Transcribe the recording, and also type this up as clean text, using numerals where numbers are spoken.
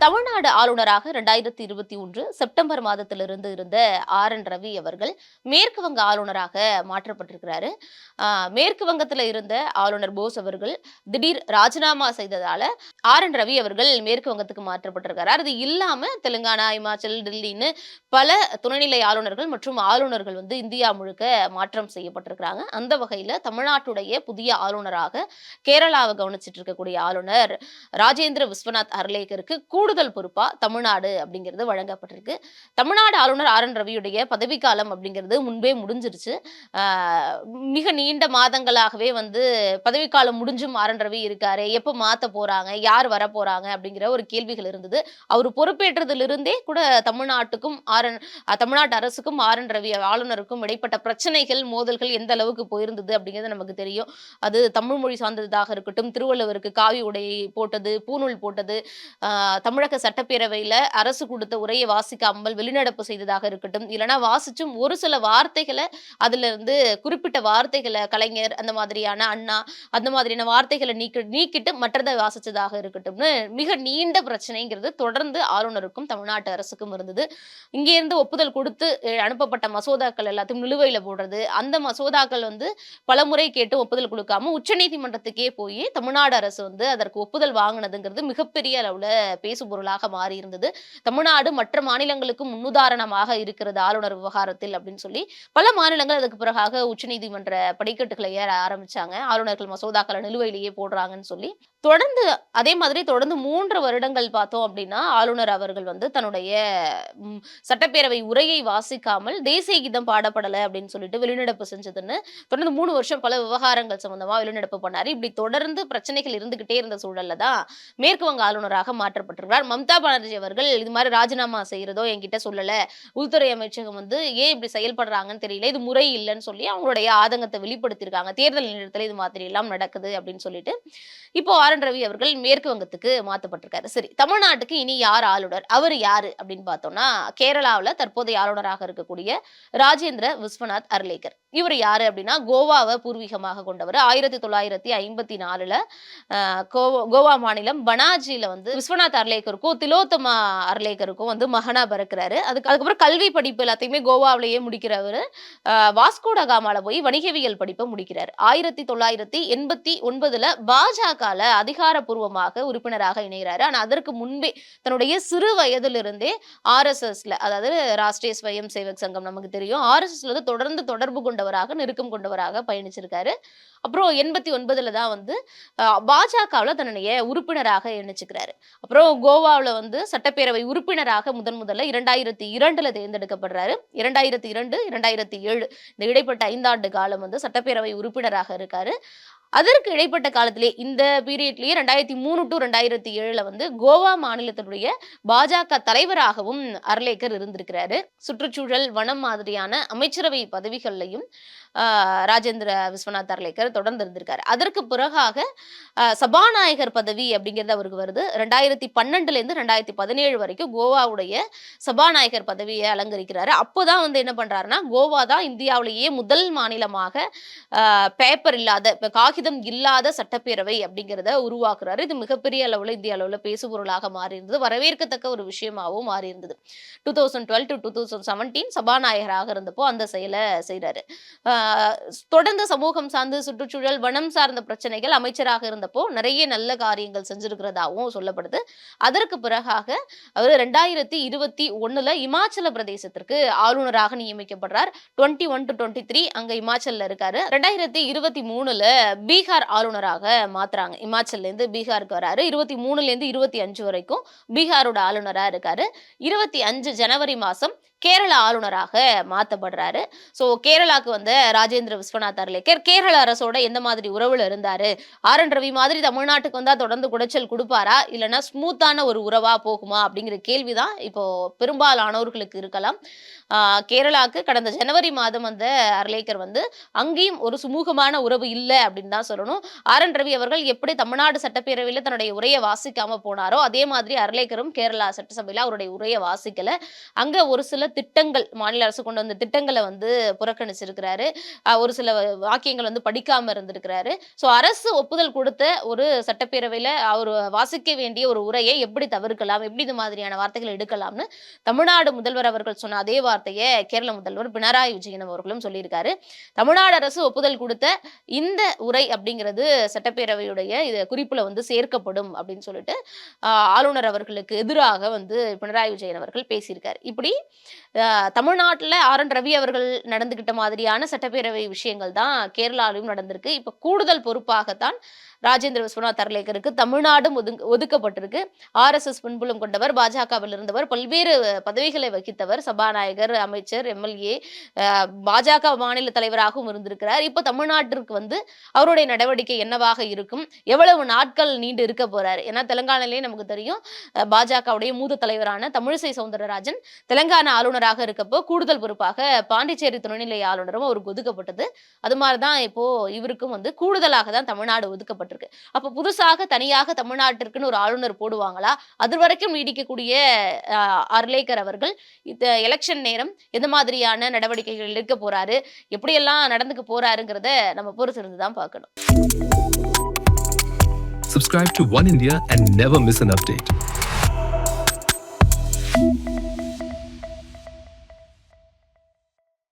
தமிழ்நாடு ஆளுநராக 2021 செப்டம்பர் மாதத்திலிருந்து இருந்த RN ரவி அவர்கள் மேற்கு வங்க ஆளுநராக மாற்றப்பட்டிருக்கிறாரு. மேற்கு வங்கத்துல இருந்த ஆளுநர் போஸ் அவர்கள் திடீர் ராஜினாமா செய்ததால RN ரவி அவர்கள் மேற்கு வங்கத்துக்கு மாற்றப்பட்டிருக்கிறார். அது இல்லாம தெலுங்கானா, இமாச்சல், டெல்லின்னு பல துணைநிலை ஆளுநர்கள் மற்றும் ஆளுநர்கள் இந்தியா முழுக்க மாற்றம் செய்யப்பட்டிருக்கிறாங்க. அந்த வகையில தமிழ்நாட்டுடைய புதிய ஆளுநராக கேரளாவை கவனிச்சிட்டு இருக்கக்கூடிய ஆளுநர் ராஜேந்திர விஸ்வநாத் அர்லேக்கருக்கு கூடுதல் பொறுப்பா தமிழ்நாடு அப்படிங்கிறது வழங்கப்பட்டிருக்கு. தமிழ்நாடு ஆளுநர் RN ரவியுடைய பதவிக்காலம் அப்படிங்கிறது முன்பே முடிஞ்சிருச்சு. ஆஹ் மிக நீண்ட மாதங்களாகவே பதவிக்காலம் முடிஞ்சும் RN ரவி இருக்காரு, எப்ப மாத்த போறாங்க, யார் வர போறாங்க அப்படிங்கிற ஒரு கேள்விகள் இருந்தது. அவர் பொறுப்பேற்றதிலிருந்தே கூட தமிழ்நாட்டு அரசுக்கும் RN ரவி ஆளுநருக்கும் இடைப்பட்ட பிரச்சனைகள், மோதல்கள் எந்த அளவுக்கு போயிருந்தது அப்படிங்கிறது நமக்கு தெரியும். அது தமிழ் மொழி சார்ந்ததாக இருக்கட்டும், திருவள்ளுவருக்கு காவி உடை போட்டது, பூணூல் போட்டது, தமிழக சட்டப்பேரவையில அரசு கொடுத்த உரையை வாசிக்காமல் வெளிநடப்பு செய்ததாக இருக்கட்டும், இல்லைன்னா வாசிச்சும் ஒரு சில வார்த்தைகளை அதுல இருந்து குறிப்பிட்ட வார்த்தைகளை கலைஞர் அந்த மாதிரியான அண்ணா அந்த மாதிரியான வார்த்தைகளை நீக்கிட்டு மற்றதை வாசிச்சதாக இருக்கட்டும்னு மிக நீண்ட பிரச்சனைங்கிறது தொடர்ந்து ஆளுநருக்கும் தமிழ்நாட்டு அரசுக்கும் இருந்தது. இங்கே இருந்து ஒப்புதல் கொடுத்து அனுப்பப்பட்ட மசோதாக்கள் எல்லாத்தையும் நிலுவையில போடுறது, அந்த மசோதாக்கள் பலமுறை கேட்டு ஒப்புதல் கொடுக்காம உச்சநீதிமன்றத்துக்கே போய் தமிழ்நாடு அரசு அதற்கு ஒப்புதல் வாங்கினதுங்கிறது மிகப்பெரிய அளவுல பேசுபொருளாக மாறி இருந்தது. தமிழ்நாடு மற்ற மாநிலங்களுக்கு முன்னுதாரணமாக இருக்கிறது ஆளுநர் விவகாரத்தில் அப்படின்னு சொல்லி பல மாநிலங்கள் அதுக்கு பிறகாக உச்சநீதிமன்ற படிக்கட்டுகளை ஏற ஆரம்பிச்சாங்க. ஆளுநர்கள் மசோதாக்களை நிலுவையிலேயே போடுறாங்கன்னு சொல்லி அதே மாதிரி தொடர்ந்து 3 வருடங்கள் பார்த்தோம் அப்படின்னா ஆளுநர் அவர்கள் தன்னுடைய ம், சட்டப்பேரவை உரையை வாசிக்காமல் தேசிய கீதம் பாடப்படலை அப்படின்னு சொல்லிட்டு வெளிநடப்பு செஞ்சதுன்னு தொடர்ந்து 3 வருஷம் பல விவகாரங்கள் சம்பந்தமா வெளிநடப்பு பண்ணாரு. இப்படி தொடர்ந்து பிரச்சனைகள் இருந்துகிட்டே இருந்த சூழல்ல தான் மேற்கு வங்க ஆளுநராக மாற்றப்பட்டிருக்கிறார். மம்தா பானர்ஜி அவர்கள் இது மாதிரி ராஜினாமா செய்யறதோ என்கிட்ட சொல்லல, உள்துறை அமைச்சகம் ஏன் இப்படி செயல்படுறாங்கன்னு தெரியல, இது முறை இல்லைன்னு சொல்லி அவங்களுடைய ஆதங்கத்தை வெளிப்படுத்தியிருக்காங்க. தேர்தல் நேரத்தில் இது மாதிரி எல்லாம் நடக்குது அப்படின்னு சொல்லிட்டு இப்போ RN ரவி அவர்கள் மேற்கு வங்கத்துக்கு மாத்தப்பட்டிருக்காரு. சரி, தமிழ்நாட்டுக்கு இனி யார் ஆளுநர், அவர் யாரு அப்படின்னு பார்த்தோம்னா கேரளாவுல தற்போதைய ஆளுநராக இருக்கக்கூடிய ராஜேந்திர விஸ்வநாத் அர்லேக்கர். இவர் யாரு அப்படின்னா கோவாவை பூர்வீகமாக கொண்டவர். 1954ல கோவா மாநிலம் பனாஜில விஸ்வநாத் அர்லேக்கருக்கும் திலோத்தமா அர்லேக்கருக்கும் மகனா பிறக்கிறாரு. அதுக்கப்புறம் கல்வி படிப்பு எல்லாத்தையுமே கோவாவிலேயே முடிக்கிறவர். வாஸ்கோட காமால போய் வணிகவியல் படிப்பை முடிக்கிறார். 1989ல பாஜகல அதிகாரப்பூர்வமாக உறுப்பினராக இணைகிறாரு. ஆனா அதற்கு முன்பே தன்னுடைய சிறு வயதிலிருந்தே RSSல, அதாவது ராஷ்டிரிய ஸ்வயம் சேவக் சங்கம் நமக்கு தெரியும், RSSல தொடர்ந்து தொடர்பு கொண்டவராக, நெருக்கம் கொண்டவராக பயணிச்சிருக்காரு. அப்புறம் 89ல தான் பாஜகவுல தன்னுடைய உறுப்பினராக இணைச்சுக்கிறாரு. அப்புறம் கோவாவுல சட்டப்பேரவை உறுப்பினராக முதல்ல 2002ல தேர்ந்தெடுக்கப்படுறாரு. 2002, 2007 இந்த இடைப்பட்ட 5 ஆண்டு காலம் சட்டப்பேரவை உறுப்பினராக இருக்காரு. அதற்கு இடைப்பட்ட காலத்திலே இந்த பீரியட்லயே 2003 டு 2007ல கோவா மாநிலத்தினுடைய பாஜக தலைவராகவும் அர்லேக்கர் இருந்திருக்கிறாரு. சுற்றுச்சூழல், வனம் மாதிரியான அமைச்சரவை பதவிகள்லையும் ராஜேந்திர விஸ்வநாத் அர்லேக்கர் தொடர்ந்து இருந்திருக்காரு. அதற்கு பிறகாக சபாநாயகர் பதவி அப்படிங்கிறது அவருக்கு வருது. 2012ல இருந்து 2017 வரைக்கும் கோவாவுடைய சபாநாயகர் பதவியை அலங்கரிக்கிறாரு. அப்போதான் என்ன பண்றாருன்னா, கோவா தான் இந்தியாவிலேயே முதல் மாநிலமாக பேப்பர் இல்லாத, காகிதம் இல்லாத சட்டப்பேரவை அப்படிங்கிறத உருவாக்குறாரு. இது மிகப்பெரிய அளவுல இந்திய அளவுல பேசுபொருளாக மாறி இருந்தது. வரவேற்கத்தக்க ஒரு விஷயமாகவும் மாறி இருந்தது. 2012 டு 2017 சபாநாயகராக இருந்தப்போ அந்த செயலை செய்யறாரு. தொடர்ந்து சமூகம் சார்ந்து, சுற்றுச்சூழல், வனம் சார்ந்த பிரச்சனைகள் அமைச்சராக இருந்தப்போ நிறைய நல்ல காரியங்கள் செஞ்சிருக்கிறதாகவும் சொல்லப்படுது. அதற்கு பிறகாக அவர் 2021ல இமாச்சல பிரதேசத்திற்கு ஆளுநராக நியமிக்கப்படுறார். 21 to 23 அங்க இமாச்சல்ல இருக்காரு. 2023ல பீகார் ஆளுநராக மாத்துறாங்க. இமாச்சல்ல இருந்து பீகாருக்கு வராரு. 23ல இருந்து 25 வரைக்கும் பீகாரோட ஆளுநரா இருக்காரு. 25 ஜனவரி மாசம் கேரள ஆளுநராக மாத்தப்படுறாரு. சோ கேரளாக்கு ராஜேந்திர விஸ்வநாத் அர்லேக்கர் கேரள அரசோட எந்த மாதிரி உறவுல இருந்தாரு, RN ரவி மாதிரி தமிழ்நாட்டுக்கு வந்தா தொடர்ந்து குடைச்சல் கொடுப்பாரா, இல்லைன்னா ஸ்மூத்தான ஒரு உறவா போகுமா அப்படிங்கிற கேள்விதான் இப்போ பெரும்பாலானோர்களுக்கு இருக்கலாம். கேரளாக்கு கடந்த ஜனவரி மாதம் அர்லேக்கர் அங்கேயும் ஒரு சுமூகமான உறவு இல்லை அப்படின்னு தான் சொல்லணும். RN ரவி அவர்கள் எப்படி தமிழ்நாடு சட்டப்பேரவையில தன்னுடைய உரையை வாசிக்காம போனாரோ அதே மாதிரி அர்லேக்கரும் கேரளா சட்டசபையில அவருடைய உரையை வாசிக்கல. அங்க ஒரு சில திட்டங்கள், மாநில அரசு கொண்டு வந்த திட்டங்கள வந்து புறக்கணிச்சிருக்கிறாரு. ஒரு சில வாக்கியங்கள் வந்து படிக்காம இருந்திருக்கிறாரு. ஸோ அரசு ஒப்புதல் கொடுத்த ஒரு சட்டப்பேரவையில அவரு வாசிக்க வேண்டிய ஒரு உரையை எப்படி தவிர்க்கலாம்? எப்படி இது மாதிரியான வார்த்தைகள் எடுக்கலாம்னு தமிழ்நாடு முதல்வர் அவர்கள் சொன்ன அதே வார்த்தைய கேரள முதல்வர் பினராயி விஜயன் அவர்களும் சொல்லியிருக்காரு. தமிழ்நாடு அரசு ஒப்புதல் கொடுத்த இந்த உரை அப்படிங்கிறது சட்டப்பேரவையுடைய இது குறிப்புல வந்து சேர்க்கப்படும் அப்படின்னு சொல்லிட்டு ஆளுநர் அவர்களுக்கு எதிராக வந்து பினராயி விஜயன் அவர்கள் பேசியிருக்காரு. இப்படி தமிழ்நாட்டுல ஆர்.என். ரவி அவர்கள் நடந்துகிட்ட மாதிரியான சட்டப்பேரவை விஷயங்கள் தான் கேரளாவிலும் நடந்திருக்கு. இப்ப கூடுதல் பொறுப்பாகத்தான் ராஜேந்திர விஸ்வநாத் அர்லேக்கருக்கு தமிழ்நாடும் ஒதுக்கப்பட்டிருக்கு. ஆர்எஸ்எஸ் பின்புலம் கொண்டவர், பாஜகவில் இருந்தவர், பல்வேறு பதவிகளை வகித்தவர், சபாநாயகர், அமைச்சர், எம்எல்ஏ, பாஜக மாநில தலைவராகவும் இருந்திருக்கிறார். இப்ப தமிழ்நாட்டிற்கு வந்து அவருடைய நடவடிக்கை என்னவாக இருக்கும், எவ்வளவு நாட்கள் நீண்டு இருக்க போறாரு? ஏன்னா தெலுங்கானாலே நமக்கு தெரியும் பாஜகவுடைய மூத்த தலைவரான தமிழிசை சவுந்தரராஜன் தெலுங்கானா ஆளுநராக இருக்கப்போ கூடுதல் பொறுப்பாக பாண்டிச்சேரி துணைநிலை ஆளுநரும் அவருக்கு ஒதுக்கப்பட்டது. அது மாதிரிதான் இப்போ இவருக்கும் வந்து கூடுதலாக தான் தமிழ்நாடு ஒதுக்கப்பட்டிருக்கு. அப்ப புதுசாக தனியாக தமிழ்நாட்டிற்குன்னு ஒரு ஆளுநர் போடுவாங்களா? அது வரைக்கும் நீடிக்கக்கூடிய அர்லேக்கர் அவர்கள் இந்த எலெக்ஷன் நேரம் எந்த மாதிரியான நடவடிக்கைகள் எடுக்க போறாரு, எப்படியெல்லாம் நடந்துக்க போறாருங்கிறத நம்ம பொறுத்திருந்து தான் பார்க்கணும். Subscribe to One India and never miss an update.